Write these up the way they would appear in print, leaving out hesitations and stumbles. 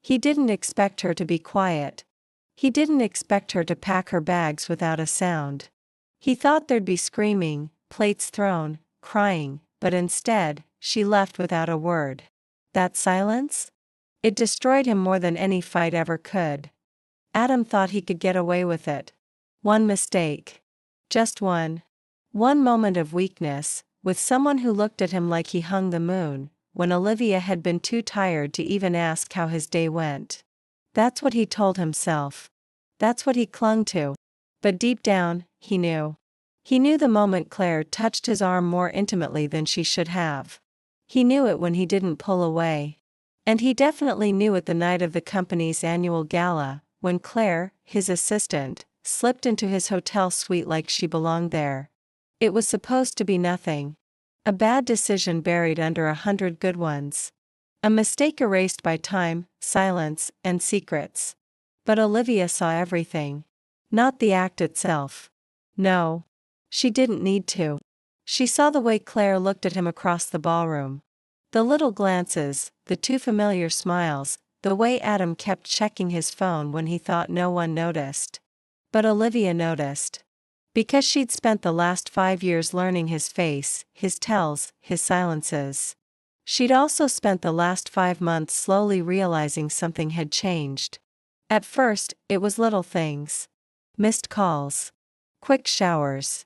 He didn't expect her to be quiet. He didn't expect her to pack her bags without a sound. He thought there'd be screaming, plates thrown, crying, but instead, she left without a word. That silence? It destroyed him more than any fight ever could. Adam thought he could get away with it. One mistake. Just one. One moment of weakness, with someone who looked at him like he hung the moon, when Olivia had been too tired to even ask how his day went. That's what he told himself. That's what he clung to. But deep down, he knew. He knew the moment Claire touched his arm more intimately than she should have. He knew it when he didn't pull away. And he definitely knew it the night of the company's annual gala, when Claire, his assistant, slipped into his hotel suite like she belonged there. It was supposed to be nothing. A bad decision buried under 100 good ones. A mistake erased by time, silence, and secrets. But Olivia saw everything. Not the act itself. No. She didn't need to. She saw the way Claire looked at him across the ballroom. The little glances, the too familiar smiles, the way Adam kept checking his phone when he thought no one noticed. But Olivia noticed. Because she'd spent the last 5 years learning his face, his tells, his silences. She'd also spent the last 5 months slowly realizing something had changed. At first, it was little things. Missed calls. Quick showers.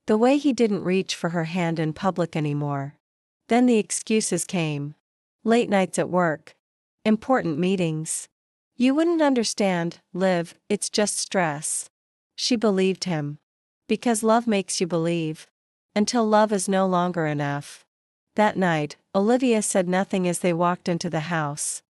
The way he didn't reach for her hand in public anymore. Then the excuses came. Late nights at work. Important meetings. You wouldn't understand, Liv, it's just stress. She believed him. Because love makes you believe. Until love is no longer enough. That night, Olivia said nothing as they walked into the house.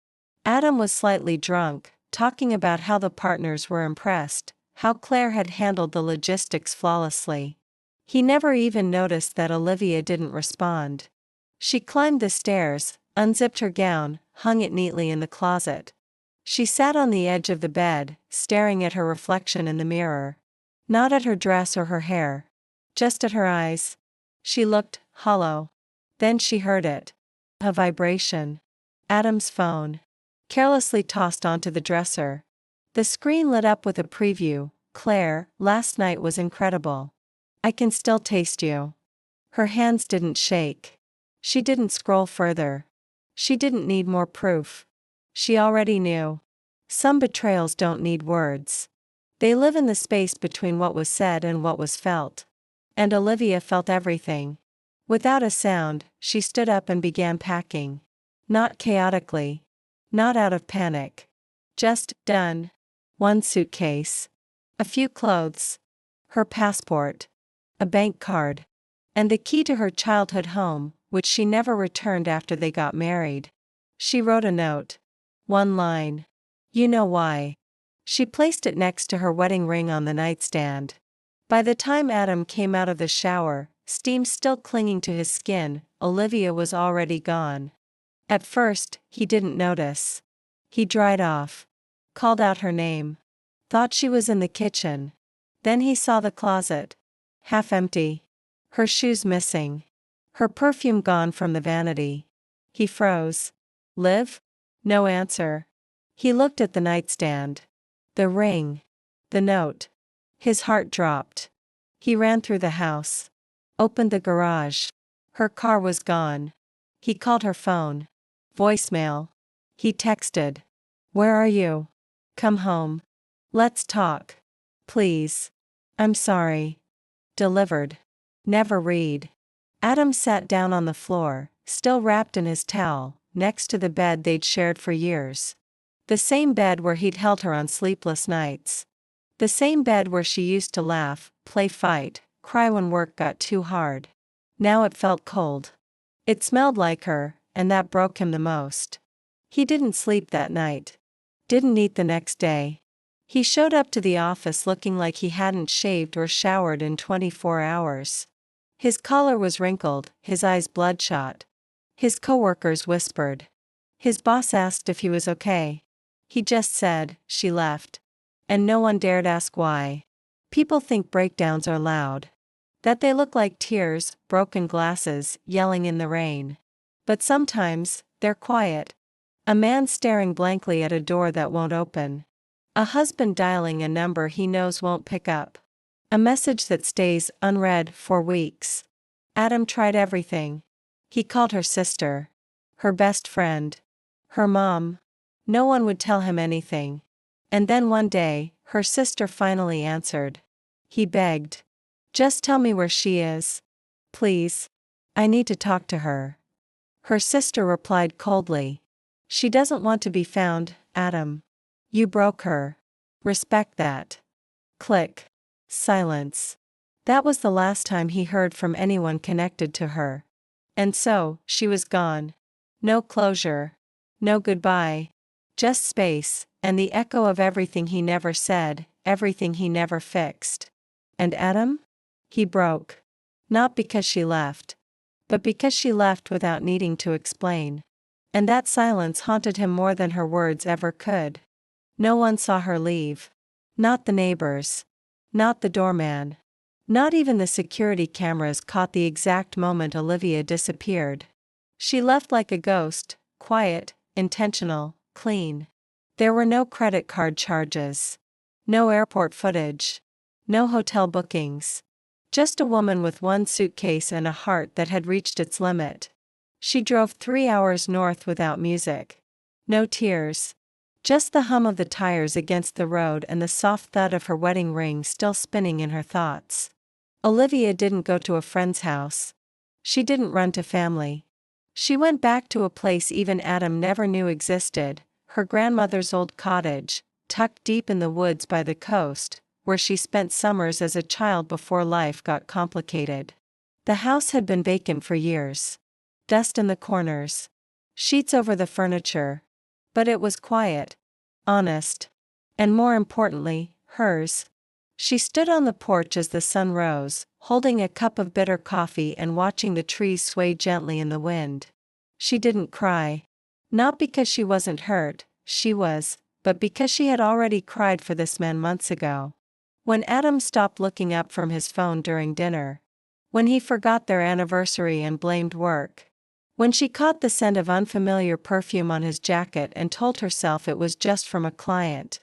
Adam was slightly drunk, talking about how the partners were impressed, how Claire had handled the logistics flawlessly. He never even noticed that Olivia didn't respond. She climbed the stairs, unzipped her gown, hung it neatly in the closet. She sat on the edge of the bed, staring at her reflection in the mirror. Not at her dress or her hair. Just at her eyes. She looked hollow. Then she heard it. A vibration. Adam's phone. Carelessly tossed onto the dresser. The screen lit up with a preview. Claire, last night was incredible. I can still taste you. Her hands didn't shake. She didn't scroll further. She didn't need more proof. She already knew. Some betrayals don't need words. They live in the space between what was said and what was felt. And Olivia felt everything. Without a sound, she stood up and began packing. Not chaotically. Not out of panic. Just done. One suitcase. A few clothes. Her passport. A bank card. And the key to her childhood home, which she never returned after they got married. She wrote a note. One line. You know why. She placed it next to her wedding ring on the nightstand. By the time Adam came out of the shower, steam still clinging to his skin, Olivia was already gone. At first, he didn't notice. He dried off. Called out her name. Thought she was in the kitchen. Then he saw the closet. Half empty. Her shoes missing. Her perfume gone from the vanity. He froze. Liv? No answer. He looked at the nightstand. The ring. The note. His heart dropped. He ran through the house. Opened the garage. Her car was gone. He called her phone. Voicemail. He texted. Where are you? Come home. Let's talk. Please. I'm sorry. Delivered. Never read. Adam sat down on the floor, still wrapped in his towel, next to the bed they'd shared for years. The same bed where he'd held her on sleepless nights. The same bed where she used to laugh, play fight, cry when work got too hard. Now it felt cold. It smelled like her, and that broke him the most. He didn't sleep that night. Didn't eat the next day. He showed up to the office looking like he hadn't shaved or showered in 24 hours. His collar was wrinkled, his eyes bloodshot. His coworkers whispered. His boss asked if he was okay. He just said, she left. And no one dared ask why. People think breakdowns are loud. That they look like tears, broken glasses, yelling in the rain. But sometimes, they're quiet. A man staring blankly at a door that won't open. A husband dialing a number he knows won't pick up. A message that stays unread for weeks. Adam tried everything. He called her sister. Her best friend. Her mom. No one would tell him anything. And then one day, her sister finally answered. He begged. Just tell me where she is. Please. I need to talk to her. Her sister replied coldly. She doesn't want to be found, Adam. You broke her. Respect that. Click. Silence. That was the last time he heard from anyone connected to her. And so, she was gone. No closure. No goodbye. Just space, and the echo of everything he never said, everything he never fixed. And Adam? He broke. Not because she left. But because she left without needing to explain. And that silence haunted him more than her words ever could. No one saw her leave. Not the neighbors. Not the doorman. Not even the security cameras caught the exact moment Olivia disappeared. She left like a ghost, quiet, intentional, clean. There were no credit card charges. No airport footage. No hotel bookings. Just a woman with one suitcase and a heart that had reached its limit. She drove 3 hours north without music. No tears. Just the hum of the tires against the road and the soft thud of her wedding ring still spinning in her thoughts. Olivia didn't go to a friend's house. She didn't run to family. She went back to a place even Adam never knew existed, her grandmother's old cottage, tucked deep in the woods by the coast, where she spent summers as a child before life got complicated. The house had been vacant for years. Dust in the corners. Sheets over the furniture. But it was quiet. Honest. And more importantly, hers. She stood on the porch as the sun rose, holding a cup of bitter coffee and watching the trees sway gently in the wind. She didn't cry. Not because she wasn't hurt, she was, but because she had already cried for this man months ago. When Adam stopped looking up from his phone during dinner. When he forgot their anniversary and blamed work. When she caught the scent of unfamiliar perfume on his jacket and told herself it was just from a client.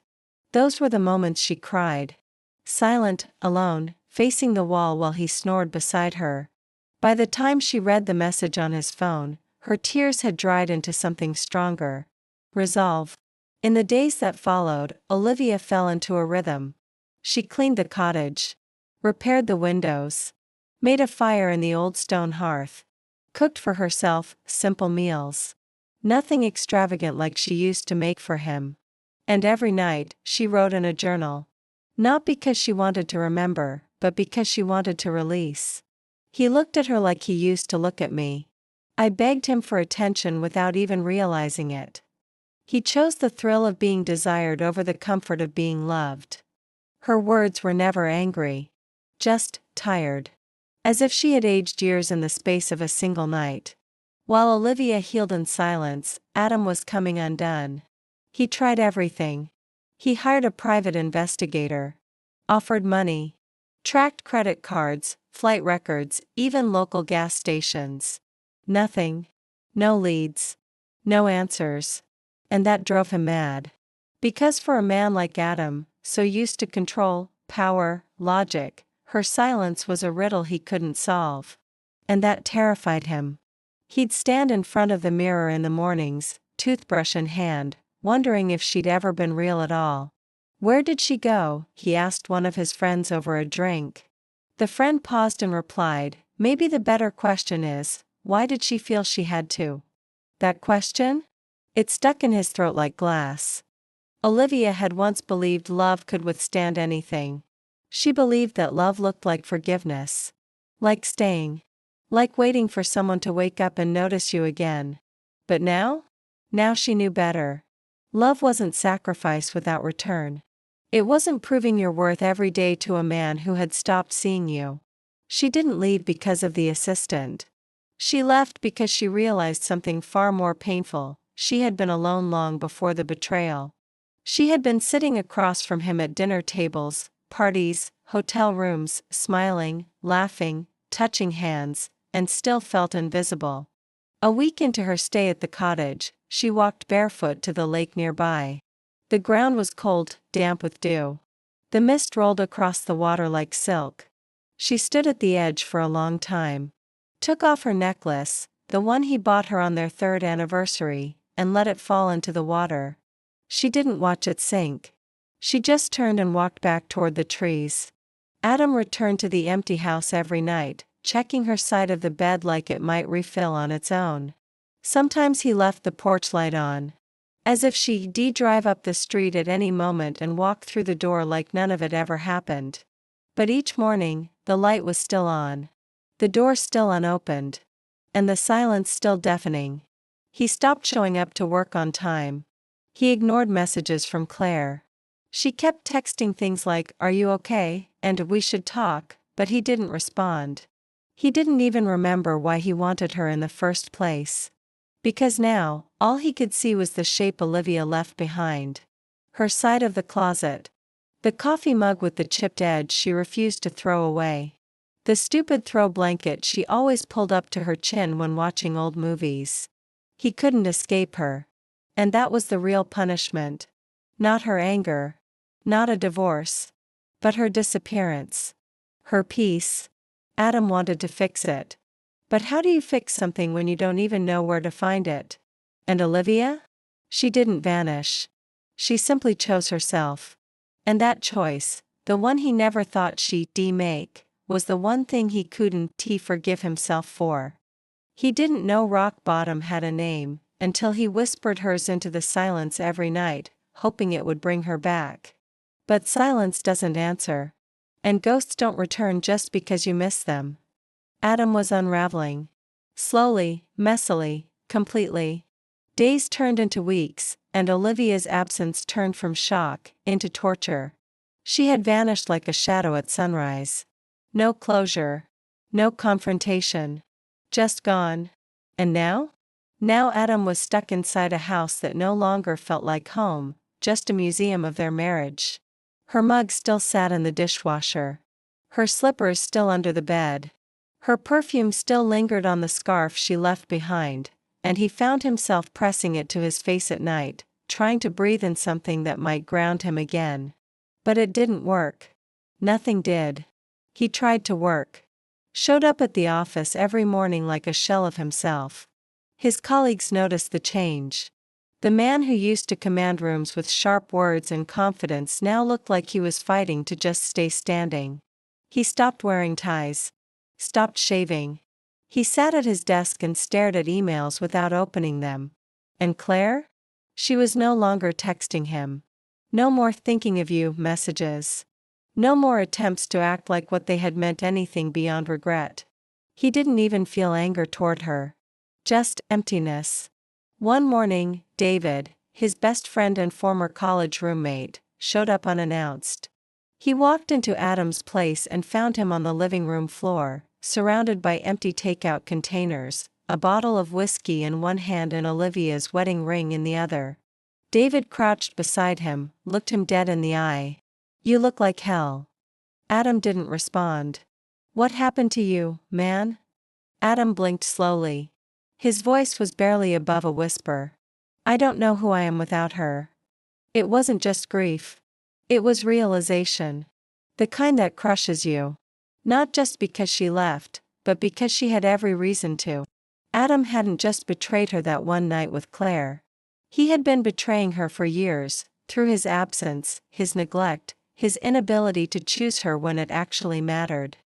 Those were the moments she cried. Silent, alone, facing the wall while he snored beside her. By the time she read the message on his phone, her tears had dried into something stronger. Resolve. In the days that followed, Olivia fell into a rhythm. She cleaned the cottage. Repaired the windows. Made a fire in the old stone hearth. Cooked for herself, simple meals. Nothing extravagant like she used to make for him. And every night, she wrote in a journal. Not because she wanted to remember, but because she wanted to release. He looked at her like he used to look at me. I begged him for attention without even realizing it. He chose the thrill of being desired over the comfort of being loved. Her words were never angry. Just tired. As if she had aged years in the space of a single night. While Olivia healed in silence, Adam was coming undone. He tried everything. He hired a private investigator. Offered money. Tracked credit cards, flight records, even local gas stations. Nothing. No leads. No answers. And that drove him mad. Because for a man like Adam, so used to control, power, logic, her silence was a riddle he couldn't solve. And that terrified him. He'd stand in front of the mirror in the mornings, toothbrush in hand, wondering if she'd ever been real at all. Where did she go? He asked one of his friends over a drink. The friend paused and replied, maybe the better question is, why did she feel she had to? That question? It stuck in his throat like glass. Olivia had once believed love could withstand anything. She believed that love looked like forgiveness. Like staying. Like waiting for someone to wake up and notice you again. But now? Now she knew better. Love wasn't sacrifice without return. It wasn't proving your worth every day to a man who had stopped seeing you. She didn't leave because of the assistant. She left because she realized something far more painful. She had been alone long before the betrayal. She had been sitting across from him at dinner tables, parties, hotel rooms, smiling, laughing, touching hands, and still felt invisible. A week into her stay at the cottage, she walked barefoot to the lake nearby. The ground was cold, damp with dew. The mist rolled across the water like silk. She stood at the edge for a long time. Took off her necklace, the one he bought her on their 3rd anniversary, and let it fall into the water. She didn't watch it sink. She just turned and walked back toward the trees. Adam returned to the empty house every night, checking her side of the bed like it might refill on its own. Sometimes he left the porch light on, as if she'd drive up the street at any moment and walk through the door like none of it ever happened. But each morning, the light was still on. The door still unopened. And the silence still deafening. He stopped showing up to work on time. He ignored messages from Claire. She kept texting things like, "Are you okay?" and "We should talk," but he didn't respond. He didn't even remember why he wanted her in the first place. Because now, all he could see was the shape Olivia left behind. Her side of the closet. The coffee mug with the chipped edge she refused to throw away. The stupid throw blanket she always pulled up to her chin when watching old movies. He couldn't escape her. And that was the real punishment. Not her anger. Not a divorce. But her disappearance. Her peace. Adam wanted to fix it. But how do you fix something when you don't even know where to find it? And Olivia? She didn't vanish. She simply chose herself. And that choice, the one he never thought she'd make, was the one thing he couldn't forgive himself for. He didn't know rock bottom had a name, until he whispered hers into the silence every night, hoping it would bring her back. But silence doesn't answer. And ghosts don't return just because you miss them. Adam was unraveling. Slowly, messily, completely. Days turned into weeks, and Olivia's absence turned from shock into torture. She had vanished like a shadow at sunrise. No closure. No confrontation. Just gone. And now? Now Adam was stuck inside a house that no longer felt like home, just a museum of their marriage. Her mug still sat in the dishwasher. Her slippers still under the bed. Her perfume still lingered on the scarf she left behind, and he found himself pressing it to his face at night, trying to breathe in something that might ground him again. But it didn't work. Nothing did. He tried to work. Showed up at the office every morning like a shell of himself. His colleagues noticed the change. The man who used to command rooms with sharp words and confidence now looked like he was fighting to just stay standing. He stopped wearing ties. Stopped shaving. He sat at his desk and stared at emails without opening them. And Claire? She was no longer texting him. No more thinking of you messages. No more attempts to act like what they had meant anything beyond regret. He didn't even feel anger toward her. Just emptiness. One morning, David, his best friend and former college roommate, showed up unannounced. He walked into Adam's place and found him on the living room floor, surrounded by empty takeout containers, a bottle of whiskey in one hand and Olivia's wedding ring in the other. David crouched beside him, looked him dead in the eye. "You look like hell." Adam didn't respond. "What happened to you, man?" Adam blinked slowly. His voice was barely above a whisper. "I don't know who I am without her." It wasn't just grief. It was realization. The kind that crushes you. Not just because she left, but because she had every reason to. Adam hadn't just betrayed her that one night with Claire. He had been betraying her for years, through his absence, his neglect, his inability to choose her when it actually mattered.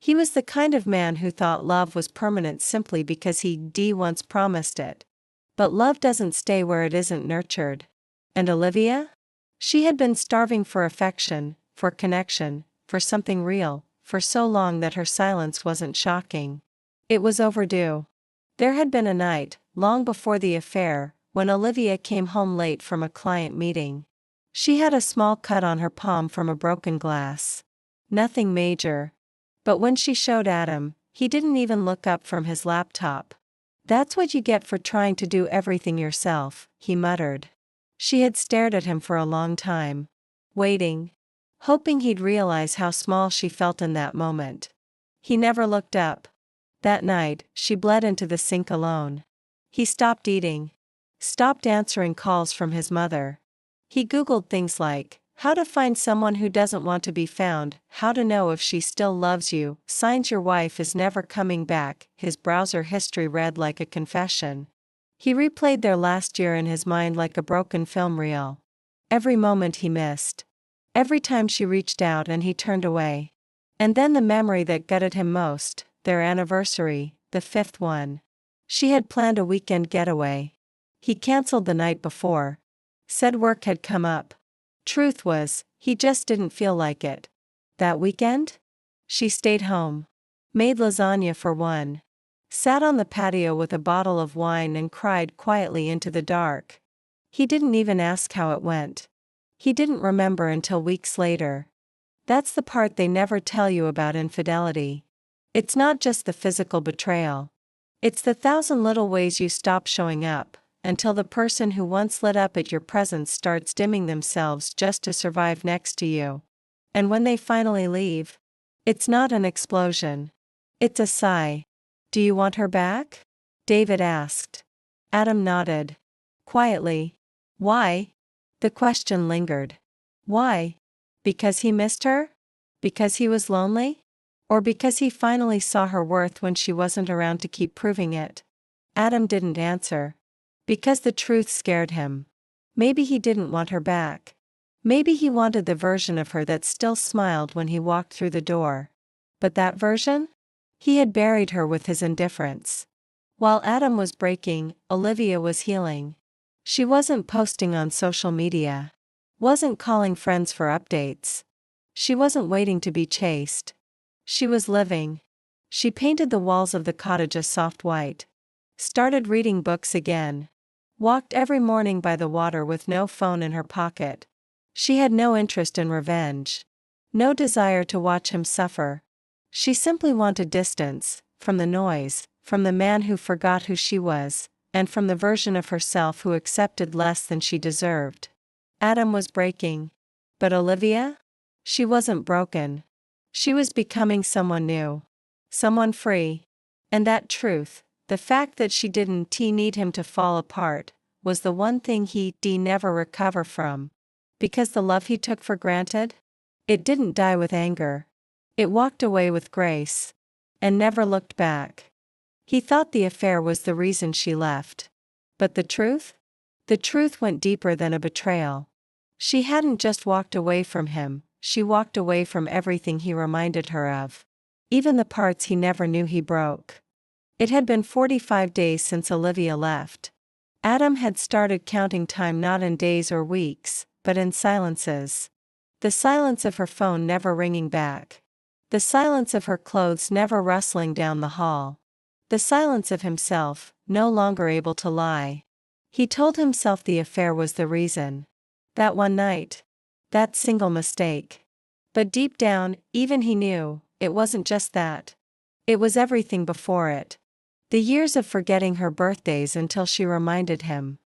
He was the kind of man who thought love was permanent simply because he once promised it. But love doesn't stay where it isn't nurtured. And Olivia? She had been starving for affection, for connection, for something real, for so long that her silence wasn't shocking. It was overdue. There had been a night, long before the affair, when Olivia came home late from a client meeting. She had a small cut on her palm from a broken glass. Nothing major. But when she showed Adam, he didn't even look up from his laptop. "That's what you get for trying to do everything yourself," he muttered. She had stared at him for a long time. Waiting. Hoping he'd realize how small she felt in that moment. He never looked up. That night, she bled into the sink alone. He stopped eating. Stopped answering calls from his mother. He Googled things like, how to find someone who doesn't want to be found, how to know if she still loves you, signs your wife is never coming back. His browser history read like a confession. He replayed their last year in his mind like a broken film reel. Every moment he missed. Every time she reached out and he turned away. And then the memory that gutted him most, their anniversary, the fifth one. She had planned a weekend getaway. He canceled the night before. Said work had come up. Truth was, he just didn't feel like it. That weekend? She stayed home. Made lasagna for one. Sat on the patio with a bottle of wine and cried quietly into the dark. He didn't even ask how it went. He didn't remember until weeks later. That's the part they never tell you about infidelity. It's not just the physical betrayal. It's the thousand little ways you stop showing up, until the person who once lit up at your presence starts dimming themselves just to survive next to you. And when they finally leave, it's not an explosion. It's a sigh. Do you want her back? David asked. Adam nodded. Quietly. Why? The question lingered. Why? Because he missed her? Because he was lonely? Or because he finally saw her worth when she wasn't around to keep proving it? Adam didn't answer. Because the truth scared him. Maybe he didn't want her back. Maybe he wanted the version of her that still smiled when he walked through the door. But that version? He had buried her with his indifference. While Adam was breaking, Olivia was healing. She wasn't posting on social media. Wasn't calling friends for updates. She wasn't waiting to be chased. She was living. She painted the walls of the cottage a soft white. Started reading books again. Walked every morning by the water with no phone in her pocket. She had no interest in revenge. No desire to watch him suffer. She simply wanted distance, from the noise, from the man who forgot who she was, and from the version of herself who accepted less than she deserved. Adam was breaking. But Olivia? She wasn't broken. She was becoming someone new. Someone free. And that truth, the fact that she didn't need him to fall apart, was the one thing he'd never recover from. Because the love he took for granted? It didn't die with anger. It walked away with grace. And never looked back. He thought the affair was the reason she left. But the truth? The truth went deeper than a betrayal. She hadn't just walked away from him, she walked away from everything he reminded her of. Even the parts he never knew he broke. It had been 45 days since Olivia left. Adam had started counting time not in days or weeks, but in silences. The silence of her phone never ringing back. The silence of her clothes never rustling down the hall. The silence of himself, no longer able to lie. He told himself the affair was the reason. That one night. That single mistake. But deep down, even he knew, it wasn't just that. It was everything before it. The years of forgetting her birthdays until she reminded him.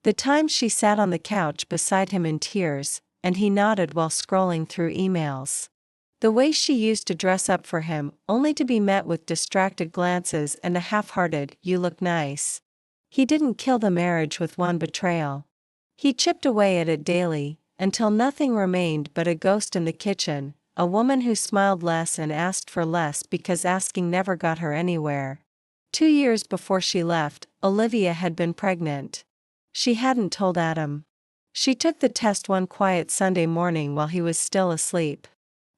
The times she sat on the couch beside him in tears, and he nodded while scrolling through emails. The way she used to dress up for him, only to be met with distracted glances and a half-hearted, "You look nice." He didn't kill the marriage with one betrayal. He chipped away at it daily, until nothing remained but a ghost in the kitchen, a woman who smiled less and asked for less because asking never got her anywhere. 2 years before she left, Olivia had been pregnant. She hadn't told Adam. She took the test one quiet Sunday morning while he was still asleep.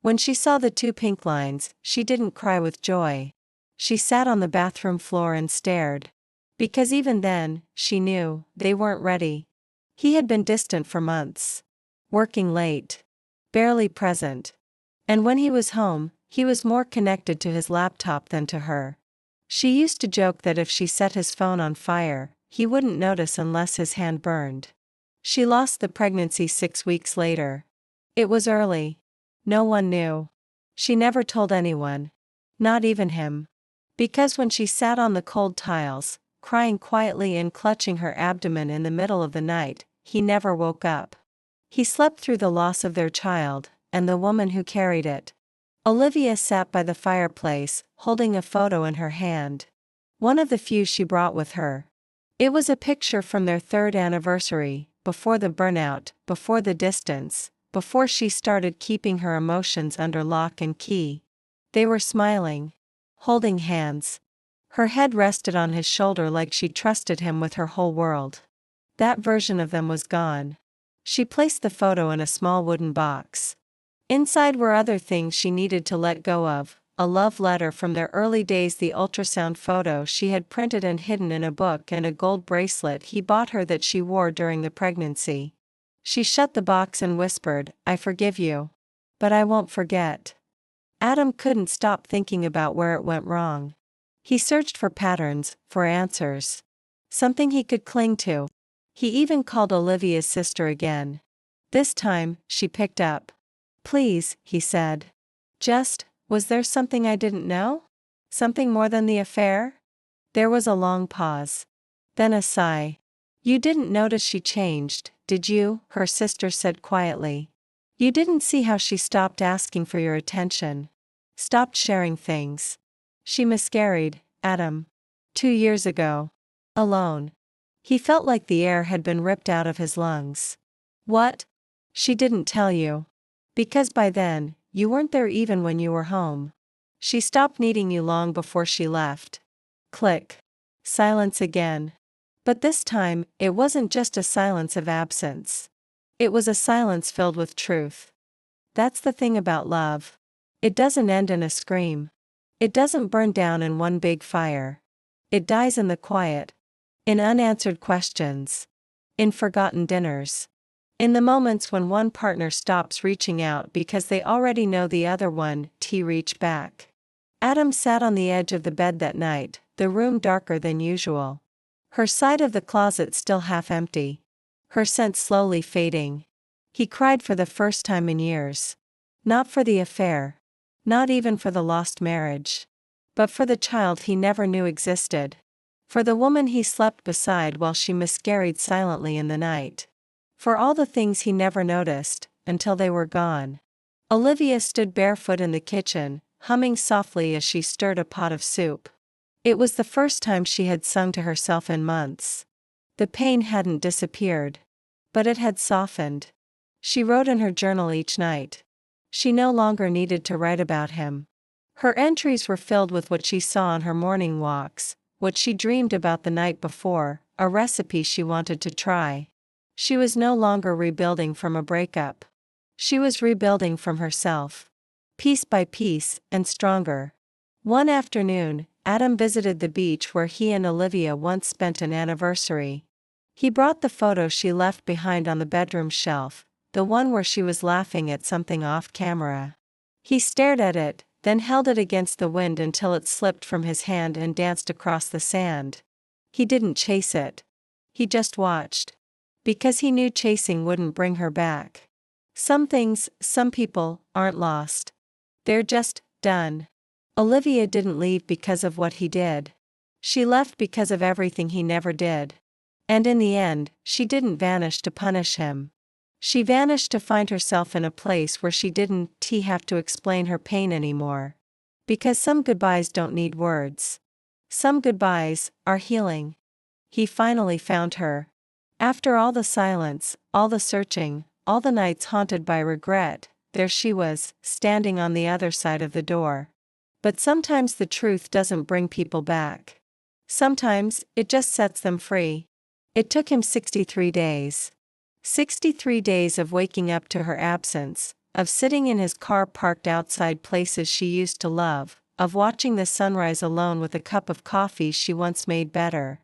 When she saw the 2 pink lines, she didn't cry with joy. She sat on the bathroom floor and stared. Because even then, she knew, they weren't ready. He had been distant for months. Working late. Barely present. And when he was home, he was more connected to his laptop than to her. She used to joke that if she set his phone on fire, he wouldn't notice unless his hand burned. She lost the pregnancy 6 weeks later. It was early. No one knew. She never told anyone. Not even him. Because when she sat on the cold tiles, crying quietly and clutching her abdomen in the middle of the night, he never woke up. He slept through the loss of their child, and the woman who carried it. Olivia sat by the fireplace, holding a photo in her hand. One of the few she brought with her. It was a picture from their third anniversary, before the burnout, before the distance, before she started keeping her emotions under lock and key. They were smiling, holding hands. Her head rested on his shoulder like she trusted him with her whole world. That version of them was gone. She placed the photo in a small wooden box. Inside were other things she needed to let go of, a love letter from their early days, the ultrasound photo she had printed and hidden in a book, and a gold bracelet he bought her that she wore during the pregnancy. She shut the box and whispered, "I forgive you. But I won't forget." Adam couldn't stop thinking about where it went wrong. He searched for patterns, for answers. Something he could cling to. He even called Olivia's sister again. This time, she picked up. "Please," he said. Was there something I didn't know? Something more than the affair?" There was a long pause. Then a sigh. "You didn't notice she changed, did you?" her sister said quietly. "You didn't see how she stopped asking for your attention. Stopped sharing things. She miscarried, Adam. 2 years ago. Alone." He felt like the air had been ripped out of his lungs. "What? She didn't tell you. Because by then, you weren't there even when you were home. She stopped needing you long before she left." Click. Silence again. But this time, it wasn't just a silence of absence. It was a silence filled with truth. That's the thing about love. It doesn't end in a scream. It doesn't burn down in one big fire. It dies in the quiet. In unanswered questions. In forgotten dinners. In the moments when one partner stops reaching out because they already know the other one to reach back. Adam sat on the edge of the bed that night, the room darker than usual. Her side of the closet still half empty. Her scent slowly fading. He cried for the first time in years. Not for the affair. Not even for the lost marriage. But for the child he never knew existed. For the woman he slept beside while she miscarried silently in the night. For all the things he never noticed, until they were gone. Olivia stood barefoot in the kitchen, humming softly as she stirred a pot of soup. It was the first time she had sung to herself in months. The pain hadn't disappeared. But it had softened. She wrote in her journal each night. She no longer needed to write about him. Her entries were filled with what she saw on her morning walks, what she dreamed about the night before, a recipe she wanted to try. She was no longer rebuilding from a breakup. She was rebuilding from herself. Piece by piece, and stronger. One afternoon, Adam visited the beach where he and Olivia once spent an anniversary. He brought the photo she left behind on the bedroom shelf, the one where she was laughing at something off camera. He stared at it, then held it against the wind until it slipped from his hand and danced across the sand. He didn't chase it. He just watched. Because he knew chasing wouldn't bring her back. Some things, some people, aren't lost. They're just done. Olivia didn't leave because of what he did. She left because of everything he never did. And in the end, she didn't vanish to punish him. She vanished to find herself in a place where she didn't have to explain her pain anymore. Because some goodbyes don't need words. Some goodbyes are healing. He finally found her. After all the silence, all the searching, all the nights haunted by regret, there she was, standing on the other side of the door. But sometimes the truth doesn't bring people back. Sometimes, it just sets them free. It took him 63 days. 63 days of waking up to her absence, of sitting in his car parked outside places she used to love, of watching the sunrise alone with a cup of coffee she once made better.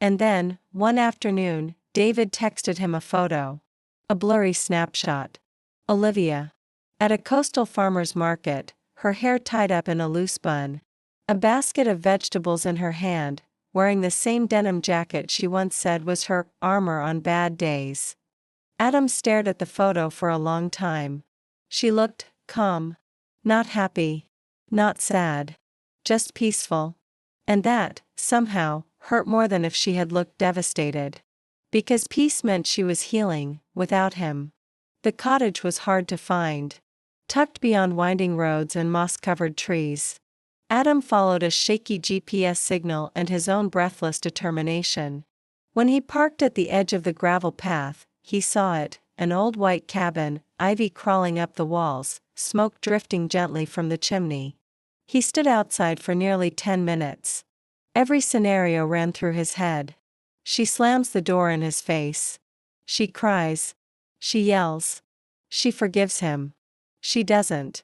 And then, one afternoon, David texted him a photo. A blurry snapshot. Olivia. At a coastal farmer's market, her hair tied up in a loose bun. A basket of vegetables in her hand, wearing the same denim jacket she once said was her armor on bad days. Adam stared at the photo for a long time. She looked calm. Not happy. Not sad. Just peaceful. And that, somehow, hurt more than if she had looked devastated. Because peace meant she was healing, without him. The cottage was hard to find. Tucked beyond winding roads and moss-covered trees. Adam followed a shaky GPS signal and his own breathless determination. When he parked at the edge of the gravel path, he saw it, an old white cabin, ivy crawling up the walls, smoke drifting gently from the chimney. He stood outside for nearly 10 minutes. Every scenario ran through his head. She slams the door in his face. She cries. She yells. She forgives him. She doesn't.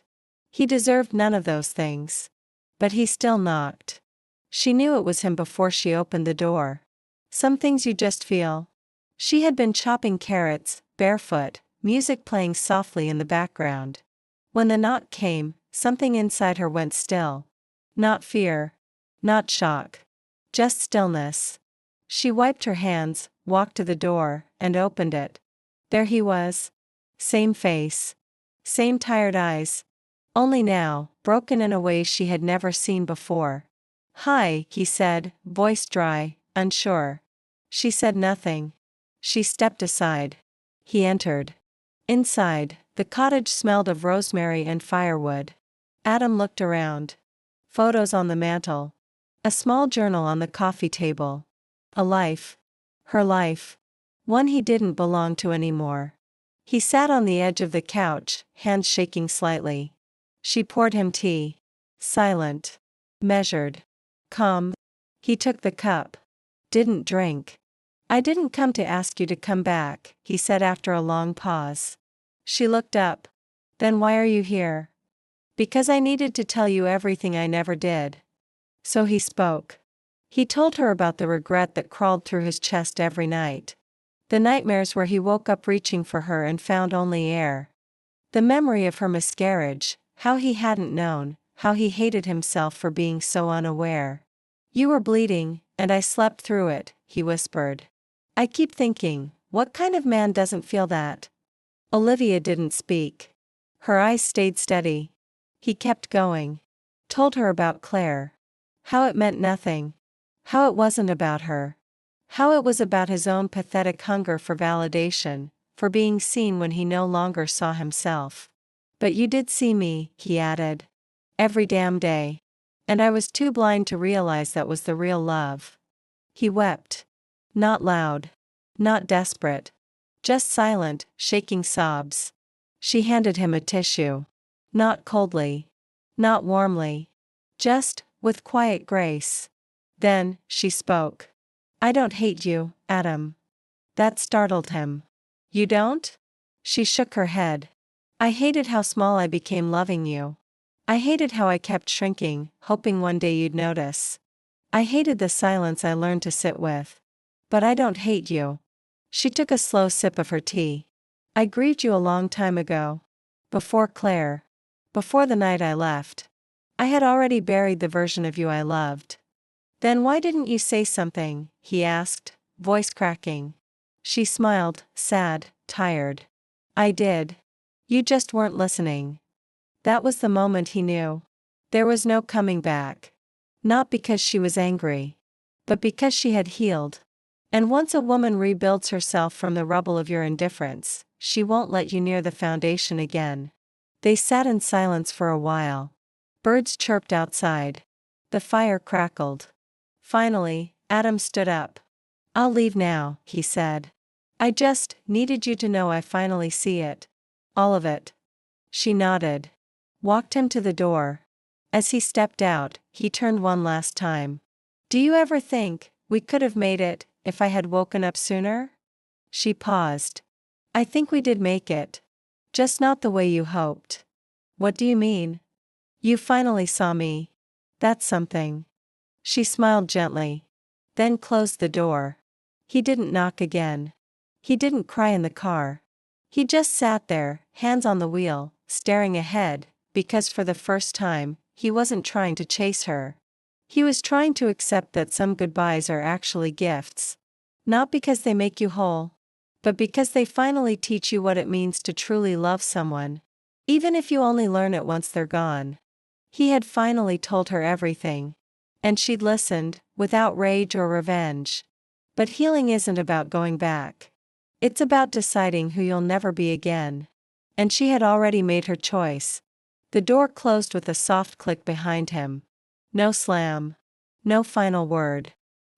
He deserved none of those things. But he still knocked. She knew it was him before she opened the door. Some things you just feel. She had been chopping carrots, barefoot, music playing softly in the background. When the knock came, something inside her went still. Not fear. Not shock. Just stillness. She wiped her hands, walked to the door, and opened it. There he was. Same face. Same tired eyes. Only now, broken in a way she had never seen before. "Hi," he said, voice dry, unsure. She said nothing. She stepped aside. He entered. Inside, the cottage smelled of rosemary and firewood. Adam looked around. Photos on the mantel. A small journal on the coffee table. A life. Her life. One he didn't belong to anymore. He sat on the edge of the couch, hands shaking slightly. She poured him tea. Silent. Measured. Calm. He took the cup. Didn't drink. "I didn't come to ask you to come back," he said after a long pause. She looked up. "Then why are you here?" "Because I needed to tell you everything I never did." So he spoke. He told her about the regret that crawled through his chest every night. The nightmares where he woke up reaching for her and found only air. The memory of her miscarriage, how he hadn't known, how he hated himself for being so unaware. "You were bleeding, and I slept through it," he whispered. "I keep thinking, what kind of man doesn't feel that?" Olivia didn't speak. Her eyes stayed steady. He kept going. Told her about Claire. How it meant nothing. How it wasn't about her. How it was about his own pathetic hunger for validation, for being seen when he no longer saw himself. "But you did see me," he added. "Every damn day. And I was too blind to realize that was the real love." He wept. Not loud. Not desperate. Just silent, shaking sobs. She handed him a tissue. Not coldly. Not warmly. Just, with quiet grace. Then, she spoke. "I don't hate you, Adam." That startled him. "You don't?" She shook her head. "I hated how small I became loving you. I hated how I kept shrinking, hoping one day you'd notice. I hated the silence I learned to sit with. But I don't hate you." She took a slow sip of her tea. "I grieved you a long time ago. Before Claire. Before the night I left. I had already buried the version of you I loved." "Then why didn't you say something?" he asked, voice cracking. She smiled, sad, tired. "I did. You just weren't listening." That was the moment he knew. There was no coming back. Not because she was angry. But because she had healed. And once a woman rebuilds herself from the rubble of your indifference, she won't let you near the foundation again. They sat in silence for a while. Birds chirped outside. The fire crackled. Finally, Adam stood up. "I'll leave now," he said. "I just needed you to know I finally see it. All of it." She nodded. Walked him to the door. As he stepped out, he turned one last time. "Do you ever think we could have made it if I had woken up sooner?" She paused. "I think we did make it. Just not the way you hoped." "What do you mean?" "You finally saw me. That's something." She smiled gently. Then closed the door. He didn't knock again. He didn't cry in the car. He just sat there, hands on the wheel, staring ahead, because for the first time, he wasn't trying to chase her. He was trying to accept that some goodbyes are actually gifts. Not because they make you whole, but because they finally teach you what it means to truly love someone. Even if you only learn it once they're gone. He had finally told her everything. And she'd listened, without rage or revenge. But healing isn't about going back. It's about deciding who you'll never be again. And she had already made her choice. The door closed with a soft click behind him. No slam. No final word.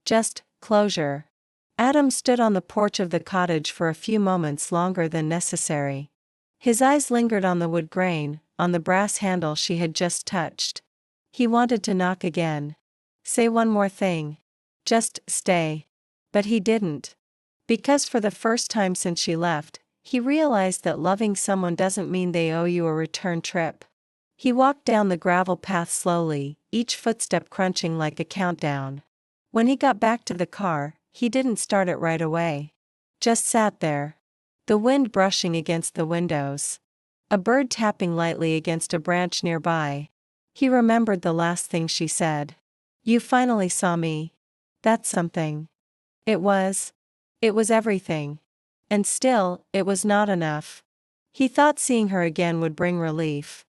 Just closure. Adam stood on the porch of the cottage for a few moments longer than necessary. His eyes lingered on the wood grain, on the brass handle she had just touched. He wanted to knock again. Say one more thing. Just stay. But he didn't. Because for the first time since she left, he realized that loving someone doesn't mean they owe you a return trip. He walked down the gravel path slowly, each footstep crunching like a countdown. When he got back to the car, he didn't start it right away. Just sat there. The wind brushing against the windows. A bird tapping lightly against a branch nearby. He remembered the last thing she said. You finally saw me. That's something. It was everything. And still, it was not enough. He thought seeing her again would bring relief.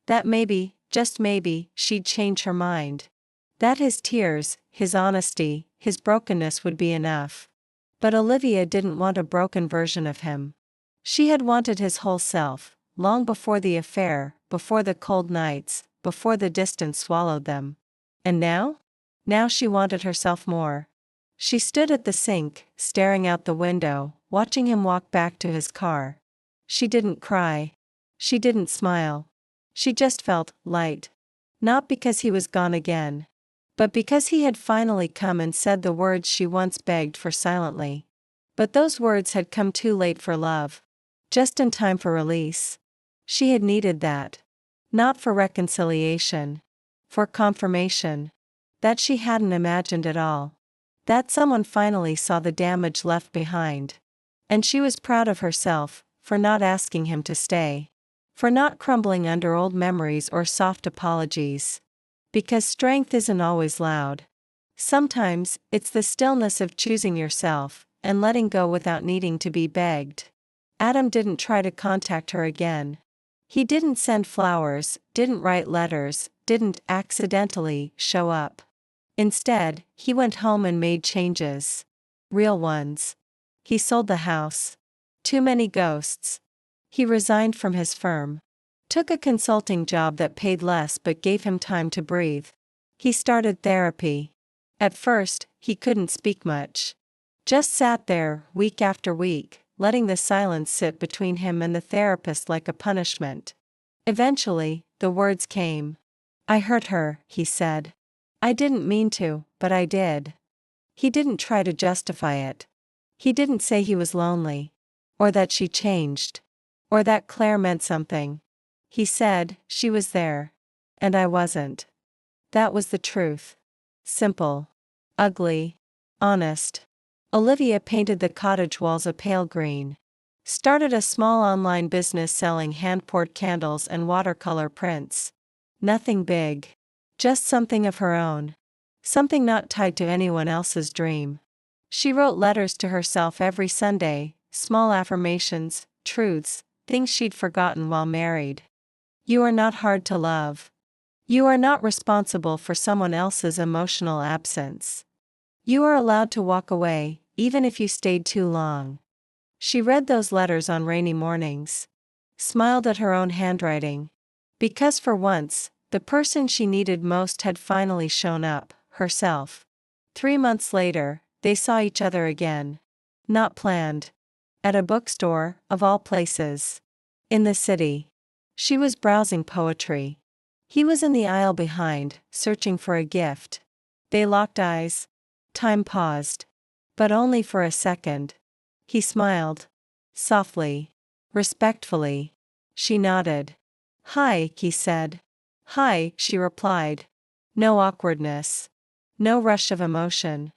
That maybe, just maybe, she'd change her mind. That his tears, his honesty, his brokenness would be enough. But Olivia didn't want a broken version of him. She had wanted his whole self, long before the affair, before the cold nights, before the distance swallowed them. And now? Now she wanted herself more. She stood at the sink, staring out the window, watching him walk back to his car. She didn't cry. She didn't smile. She just felt light. Not because he was gone again, but because he had finally come and said the words she once begged for silently. But those words had come too late for love. Just in time for release. She had needed that. Not for reconciliation. For confirmation. That she hadn't imagined at all. That someone finally saw the damage left behind. And she was proud of herself, for not asking him to stay. For not crumbling under old memories or soft apologies. Because strength isn't always loud. Sometimes, it's the stillness of choosing yourself, and letting go without needing to be begged. Adam didn't try to contact her again. He didn't send flowers, didn't write letters, didn't accidentally show up. Instead, he went home and made changes. Real ones. He sold the house. Too many ghosts. He resigned from his firm. Took a consulting job that paid less but gave him time to breathe. He started therapy. At first, he couldn't speak much. Just sat there, week after week, letting the silence sit between him and the therapist like a punishment. Eventually, the words came. I hurt her, he said. I didn't mean to, but I did. He didn't try to justify it. He didn't say he was lonely. Or that she changed. Or that Claire meant something. He said, she was there. And I wasn't. That was the truth. Simple. Ugly. Honest. Olivia painted the cottage walls a pale green. Started a small online business selling hand-poured candles and watercolor prints. Nothing big. Just something of her own. Something not tied to anyone else's dream. She wrote letters to herself every Sunday, small affirmations, truths, things she'd forgotten while married. You are not hard to love. You are not responsible for someone else's emotional absence. You are allowed to walk away, even if you stayed too long. She read those letters on rainy mornings. Smiled at her own handwriting. Because for once, the person she needed most had finally shown up, herself. 3 months later, they saw each other again. Not planned. At a bookstore, of all places. In the city. She was browsing poetry. He was in the aisle behind, searching for a gift. They locked eyes. Time paused. But only for a second. He smiled. Softly. Respectfully. She nodded. Hi, he said. Hi, she replied. No awkwardness. No rush of emotion.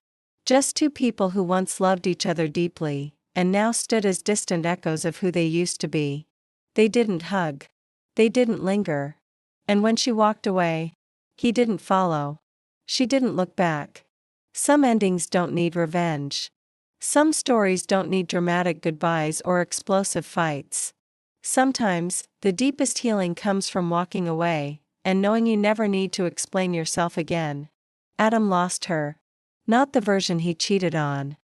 Just two people who once loved each other deeply, and now stood as distant echoes of who they used to be. They didn't hug. They didn't linger. And when she walked away, he didn't follow. She didn't look back. Some endings don't need revenge. Some stories don't need dramatic goodbyes or explosive fights. Sometimes, the deepest healing comes from walking away, and knowing you never need to explain yourself again. Adam lost her. Not the version he cheated on.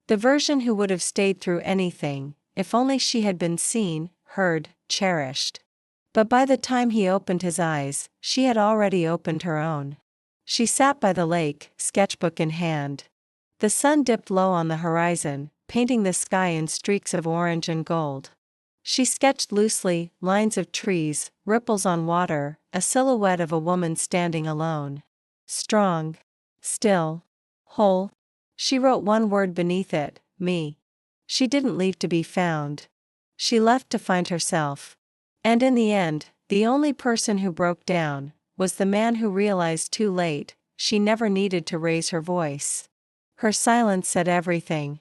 The version who would have stayed through anything, if only she had been seen, heard, cherished. But by the time he opened his eyes, she had already opened her own. She sat by the lake, sketchbook in hand. The sun dipped low on the horizon, painting the sky in streaks of orange and gold. She sketched loosely, lines of trees, ripples on water, a silhouette of a woman standing alone. Strong. Still. Whole. She wrote one word beneath it, me. She didn't leave to be found. She left to find herself. And in the end, the only person who broke down was the man who realized too late she never needed to raise her voice. Her silence said everything.